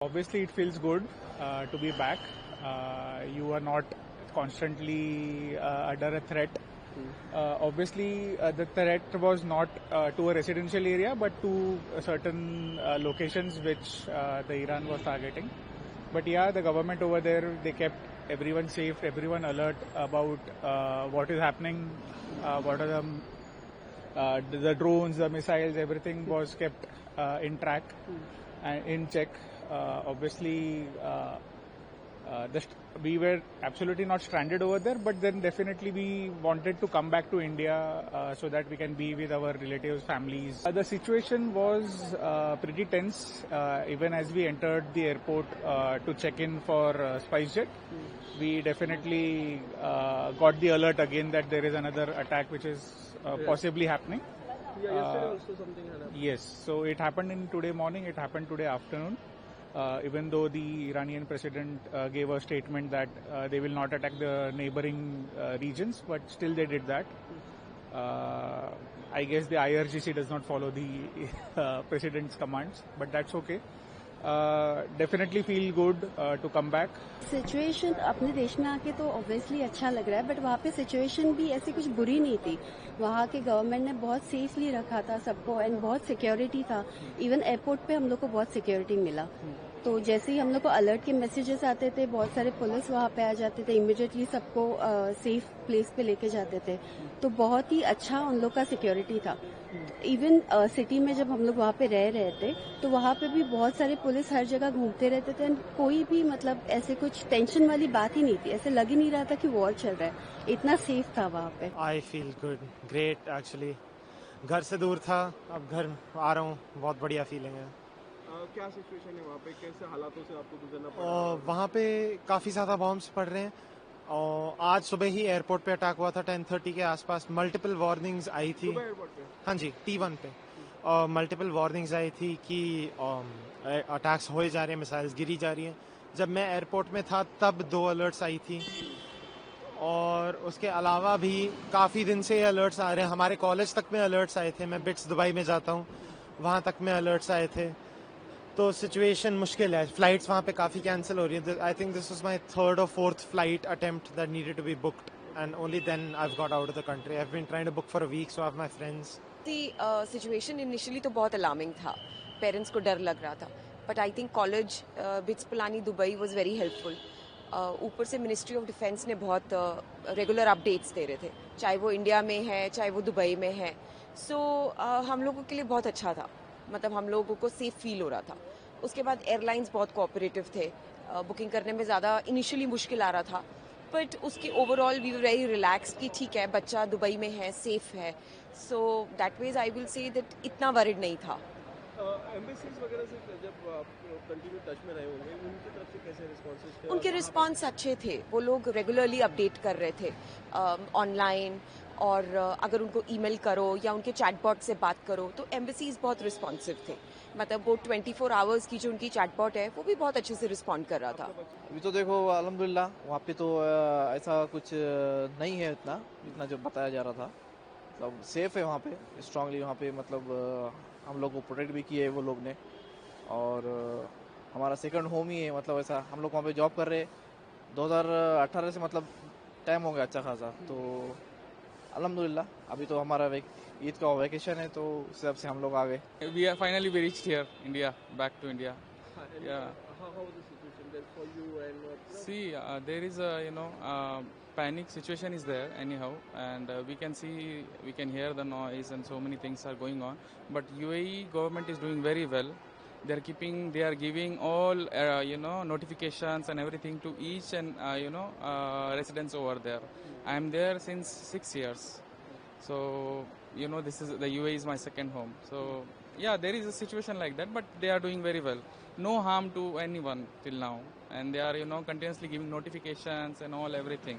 Obviously, it feels good to be back. You are not constantly under a threat. Obviously, the threat was not to a residential area, but to certain locations which the Iran was targeting. But yeah, the government over there, they kept everyone safe, everyone alert about what is happening, what are the drones, the missiles, everything was kept in track and in check. Obviously, we were absolutely not stranded over there, but then definitely we wanted to come back to India so that we can be with our relatives, families. The situation was pretty tense even as we entered the airport to check in for SpiceJet. We definitely got the alert again that there is another attack which is possibly happening. Yeah, yesterday also something had happened. Yes, so it happened in today morning, it happened today afternoon. Even though the Iranian president gave a statement that they will not attack the neighboring regions, but still they did that. I guess the IRGC does not follow the president's commands, but that's okay. Definitely feel good to come back. Situation अपने देश में आके तो obviously अच्छा लग रहा है, but वहाँ पे सिचुएशन भी ऐसी कुछ बुरी नहीं थी. वहाँ के गवर्नमेंट ने बहुत सेफली रखा था सबको एंड बहुत सिक्योरिटी था. इवन एयरपोर्ट पे हम लोग को बहुत सिक्योरिटी मिला. तो जैसे ही हम लोग को अलर्ट के मैसेजेस आते थे, बहुत सारे पुलिस वहाँ पे आ जाते थे, इमीडिएटली सबको सेफ प्लेस पे लेके जाते थे. तो बहुत ही अच्छा उन लोग का सिक्योरिटी था. इवन सिटी में जब हम लोग वहाँ पे रह रहे थे तो वहाँ पे भी बहुत सारे पुलिस हर जगह घूमते रहते थे. कोई भी मतलब ऐसे कुछ टेंशन वाली बात ही नहीं थी. ऐसे लग ही नहीं रहा था कि वॉर चल रहा है. इतना सेफ था वहाँ पे. I feel good, great actually. घर से दूर था, अब घर आ रहा हूँ, बहुत बढ़िया फीलिंग है. क्या सिचुएशन है वहाँ पे, कैसे हालातों से आपको गुजरना पड़ रहा है? वहाँ पे काफ़ी ज़्यादा बॉम्ब्स पड़ रहे हैं. और आज सुबह ही एयरपोर्ट पे अटैक हुआ था 10:30 के आसपास. मल्टीपल वार्निंग्स आई थी. एयरपोर्ट पे? हाँ जी, T1 पे. और मल्टीपल वार्निंग्स आई थी कि अटैक्स हो जा रहे हैं, मिसाइल्स गिरी जा रही हैं. जब मैं एयरपोर्ट में था तब 2 अलर्ट्स आई थी. और उसके अलावा भी काफ़ी दिन से ये अलर्ट्स आ रहे हैं. हमारे कॉलेज तक में अलर्ट्स आए थे. मैं बिट्स दुबई में जाता हूँ, वहाँ तक में अलर्ट्स आए थे. तो सिचुएशन मुश्किल है. फ्लाइट्स वहाँ पे काफ़ी कैंसिल हो रही है. I think this was my 3rd or 4th flight attempt that needed to be booked and only then I have got out of the country. I have been trying to book for a week, so I have my friends. The situation initially तो बहुत alarming था. Parents को डर लग रहा था, but I think college bits Pilani Dubai was very helpful. ऊपर से मिनिस्ट्री ऑफ डिफेंस ने बहुत रेगुलर अपडेट्स दे रहे थे, चाहे वो इंडिया में है चाहे वो दुबई में है. सो हम लोगों के लिए बहुत अच्छा था. मतलब हम लोगों को सेफ फील हो रहा था. उसके बाद एयरलाइंस बहुत कोऑपरेटिव थे. बुकिंग करने में ज़्यादा इनिशियली मुश्किल आ रहा था, बट उसके overall we were very relax कि ठीक है, बच्चा दुबई में है, सेफ है. So that way I will say that इतना वरिड नहीं था. एम्बेसीज वगैरह से जब आप कंटिन्यू टच में रहे होंगे, उनकी तरफ से कैसे रिस्पॉन्सेस थे? उनके रिस्पॉन्स अच्छे थे. वो लोग रेगुलरली अपडेट कर रहे थे ऑनलाइन. और अगर उनको ईमेल करो या उनके चैटबॉट से बात करो तो एम्बेसीज बहुत रिस्पॉन्सिव थे. मतलब वो 24 आवर्स की जो उनकी चैटबॉट है वो भी बहुत अच्छे से रिस्पॉन्ड कर रहा था. अभी तो देखो अल्हम्दुलिल्लाह वहाँ पे तो ऐसा कुछ नहीं है इतना जो बताया जा रहा था. मतलब सेफ है वहाँ पे, स्ट्रांगली वहाँ पे. मतलब हम लोग को प्रोटेक्ट भी किए वो लोग ने. और हमारा सेकंड होम ही है. मतलब ऐसा हम लोग वहाँ पे जॉब कर रहे 2018 से. मतलब टाइम हो गया अच्छा खासा. तो अल्हम्दुलिल्लाह अभी तो हमारा ईद का वैकेशन है, तो उस हिसाब से हम लोग आ गए. We are finally we reached here, India, back to India. Yeah. How was the situation there for you and See, there is a panic situation is there anyhow, and we can hear the noise and so many things are going on. But UAE government is doing very well. They are giving all notifications and everything to each and residents over there. I am there since 6 years, so the UAE is my second home. So yeah, there is a situation like that, but they are doing very well. No harm to anyone till now, and they are continuously giving notifications and all everything.